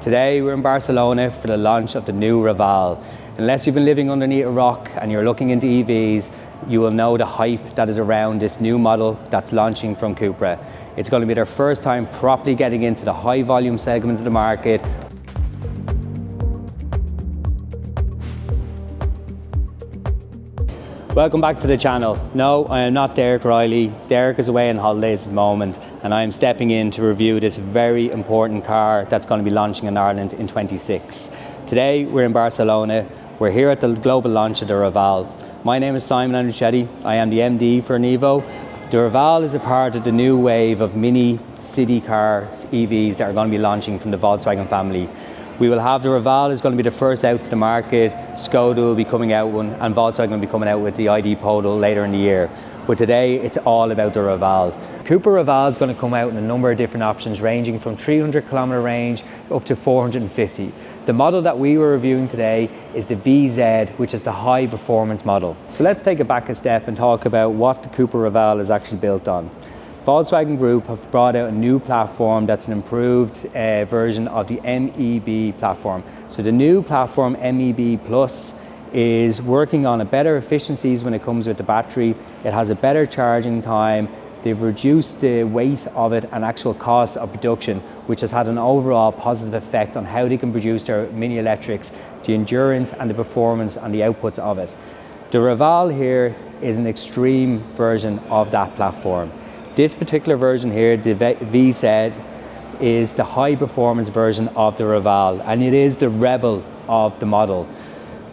Today we're in Barcelona for the launch of the new Raval. Unless you've been living underneath a rock and you're looking into EVs, you will know the hype that is around this new model that's launching from CUPRA. It's going to be their first time properly getting into the high volume segment of the market. Welcome back to the channel. No, I am not Derek Riley. Derek is away on holidays at the moment and I am stepping in to review this very important car that's going to be launching in Ireland in 26. Today we're in Barcelona. We're here at the global launch of the Raval. My name is Simon Andruchetti. I am the MD for Nevo. The Raval is a part of the new wave of mini city cars, EVs that are going to be launching from the Volkswagen family. We will have the Raval is going to be the first out to the market, Skoda will be coming out one, and Volkswagen will be coming out with the ID Polo later in the year. But today it's all about the Raval. CUPRA Raval is going to come out in a number of different options ranging from 300 kilometer range up to 450. The model that we were reviewing today is the VZ, which is the high performance model. So let's take it back a step and talk about what the CUPRA Raval is actually built on. Volkswagen Group have brought out a new platform that's an improved version of the MEB platform. So the new platform MEB Plus is working on a better efficiencies when it comes with the battery. It has a better charging time. They've reduced the weight of it and actual cost of production, which has had an overall positive effect on how they can produce their mini electrics, the endurance and the performance and the outputs of it. The Raval here is an extreme version of that platform. This particular version here, the VZ, is the high performance version of the Raval, and it is the rebel of the model,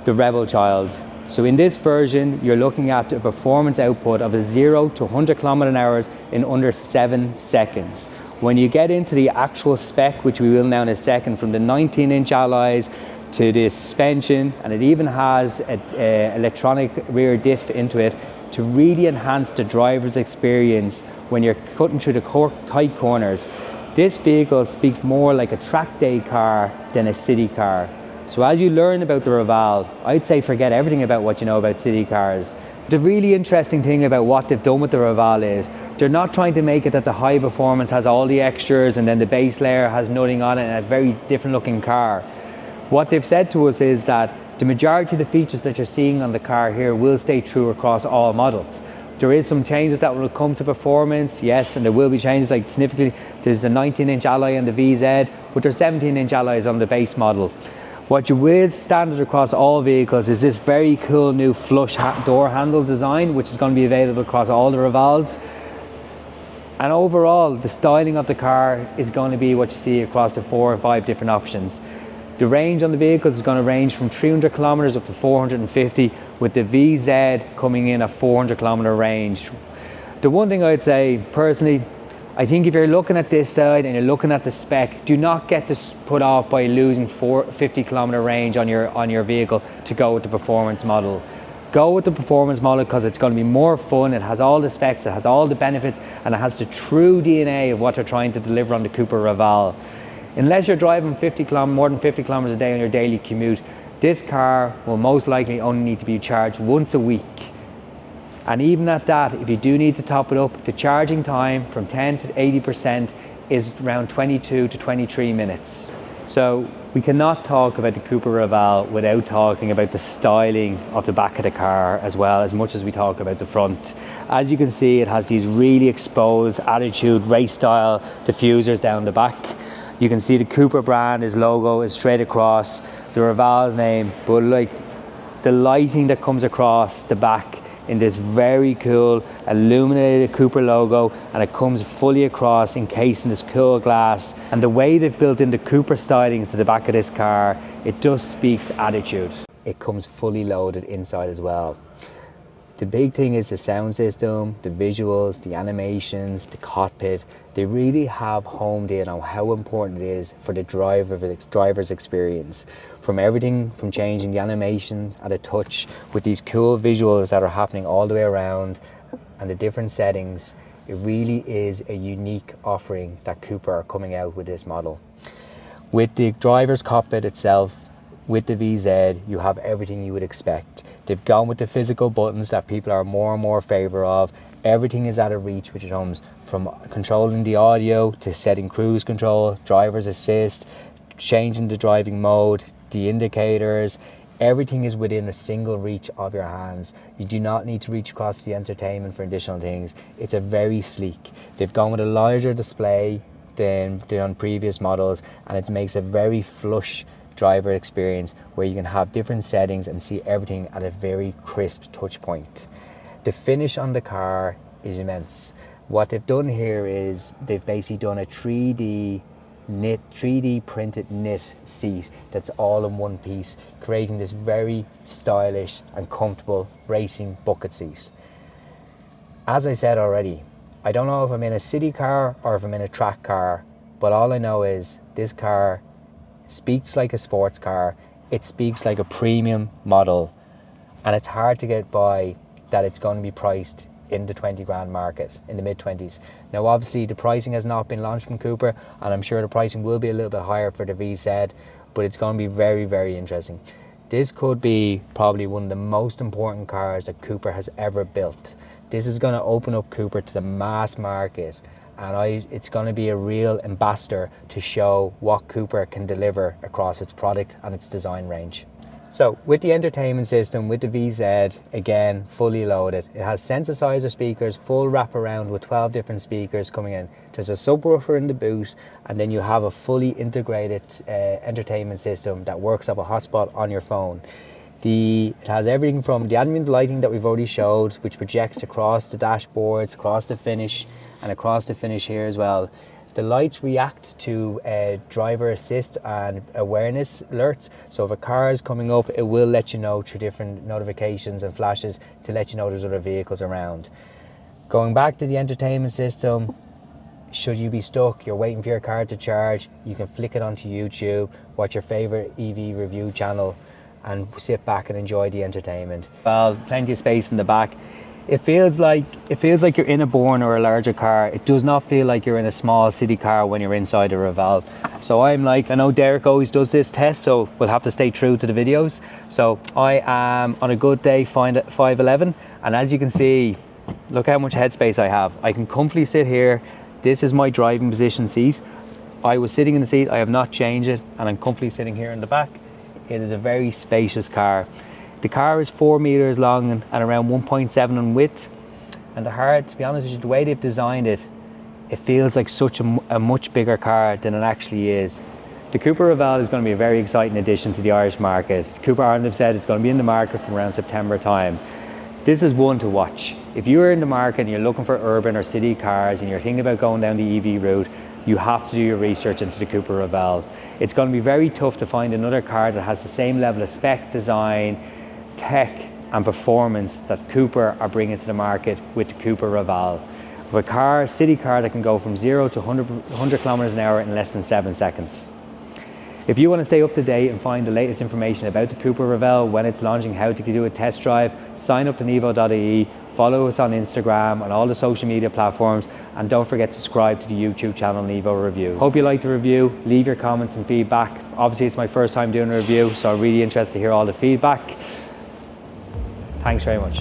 the rebel child. So in this version, you're looking at a performance output of a 0 to 100 km/h in under 7 seconds. When you get into the actual spec, which we will now in a second, from the 19-inch alloys to the suspension, and it even has an electronic rear diff into it to really enhance the driver's experience when you're cutting through the tight corners. This vehicle speaks more like a track day car than a city car. So as you learn about the Raval, I'd say forget everything about what you know about city cars. The really interesting thing about what they've done with the Raval is they're not trying to make it that the high performance has all the extras and then the base layer has nothing on it and a very different looking car. What they've said to us is that the majority of the features that you're seeing on the car here will stay true across all models. There is some changes that will come to performance, yes, and there will be changes, like significantly there's a 19-inch alloy on the VZ, but there's 17-inch alloys on the base model. What you will standard across all vehicles is this very cool new flush door handle design, which is going to be available across all the Ravals. And overall, the styling of the car is going to be what you see across the 4 or 5 different options. The range on the vehicles is going to range from 300 kilometers up to 450, with the VZ coming in at 400 kilometer range. The one thing I'd say personally, I think if you're looking at this side and you're looking at the spec, do not get this put off by losing 50 kilometer range on your vehicle to go with the performance model. Go with the performance model because it's going to be more fun. It has all the specs, it has all the benefits, and it has the true DNA of what they're trying to deliver on the CUPRA Raval. Unless you're driving more than 50 kilometers a day on your daily commute, this car will most likely only need to be charged once a week. And even at that, if you do need to top it up, the charging time from 10 to 80% is around 22 to 23 minutes. So we cannot talk about the CUPRA Raval without talking about the styling of the back of the car as well, as much as we talk about the front. As you can see, it has these really exposed attitude race style diffusers down the back. You can see the CUPRA brand, his logo is straight across the Raval's name, but like the lighting that comes across the back in this very cool illuminated CUPRA logo, and it comes fully across encased in this cool glass, and the way they've built in the CUPRA styling into the back of this car, it just speaks attitude. It comes fully loaded inside as well. The big thing is the sound system, the visuals, the animations, the cockpit. They really have homed in on how important it is for the driver's experience. From everything from changing the animation at a touch with these cool visuals that are happening all the way around and the different settings, it really is a unique offering that CUPRA are coming out with this model. With the driver's cockpit itself, with the VZ, you have everything you would expect. They've gone with the physical buttons that people are more and more favour of. Everything is out of reach, which comes from controlling the audio to setting cruise control, driver's assist, changing the driving mode, the indicators, everything is within a single reach of your hands. You do not need to reach across the entertainment for additional things. It's a very sleek. They've gone with a larger display than on previous models, and it makes a very flush driver experience where you can have different settings and see everything at a very crisp touch point. The finish on the car is immense. What they've done here is they've basically done a 3D printed knit seat that's all in one piece, creating this very stylish and comfortable racing bucket seat. As I said already, I don't know if I'm in a city car or if I'm in a track car, but all I know is this car speaks like a sports car. It speaks like a premium model, and it's hard to get by that it's going to be priced in the 20 grand market, in the mid-20s. Now obviously the pricing has not been launched from Cupra, and I'm sure the pricing will be a little bit higher for the VZ, but it's going to be very, very interesting. This could be probably one of the most important cars that Cupra has ever built. This is going to open up Cupra to the mass market, and it's going to be a real ambassador to show what Cupra can deliver across its product and its design range. So with the entertainment system, with the VZ, again, fully loaded. It has synthesizer speakers, full wraparound with 12 different speakers coming in. There's a subwoofer in the boot, and then you have a fully integrated entertainment system that works off a hotspot on your phone. It has everything from the ambient lighting that we've already showed, which projects across the dashboards, across the finish, and across the finish here as well. The lights react to driver assist and awareness alerts. So if a car is coming up, it will let you know through different notifications and flashes to let you know there's other vehicles around. Going back to the entertainment system, should you be stuck, you're waiting for your car to charge, you can flick it onto YouTube, watch your favorite EV review channel, and sit back and enjoy the entertainment. Well, plenty of space in the back. It feels like you're in a Born or a larger car. It does not feel like you're in a small city car when you're inside a Raval. So I know Derek always does this test, so we'll have to stay true to the videos. So I am on a good day 5'11", and as you can see, look how much headspace I have. I can comfortably sit here. This is my driving position seat. I was sitting in the seat, I have not changed it, and I'm comfortably sitting here in the back. It is a very spacious car. The car is 4 meters long and around 1.7 in width. And to be honest with you, the way they've designed it, it feels like such a much bigger car than it actually is. The CUPRA Raval is going to be a very exciting addition to the Irish market. CUPRA Ireland have said it's going to be in the market from around September time. This is one to watch. If you're in the market and you're looking for urban or city cars and you're thinking about going down the EV route, you have to do your research into the CUPRA Raval. It's going to be very tough to find another car that has the same level of spec, design, tech and performance that Cupra are bringing to the market with the CUPRA Raval. With a city car that can go from 0 to 100 kilometers an hour in less than 7 seconds. If you want to stay up to date and find the latest information about the CUPRA Raval, when it's launching, how to do a test drive, sign up to nevo.ie, follow us on Instagram and all the social media platforms, and don't forget to subscribe to the YouTube channel Nevo Reviews. Hope you liked the review. Leave your comments and feedback. Obviously it's my first time doing a review, so I'm really interested to hear all the feedback. Thanks very much.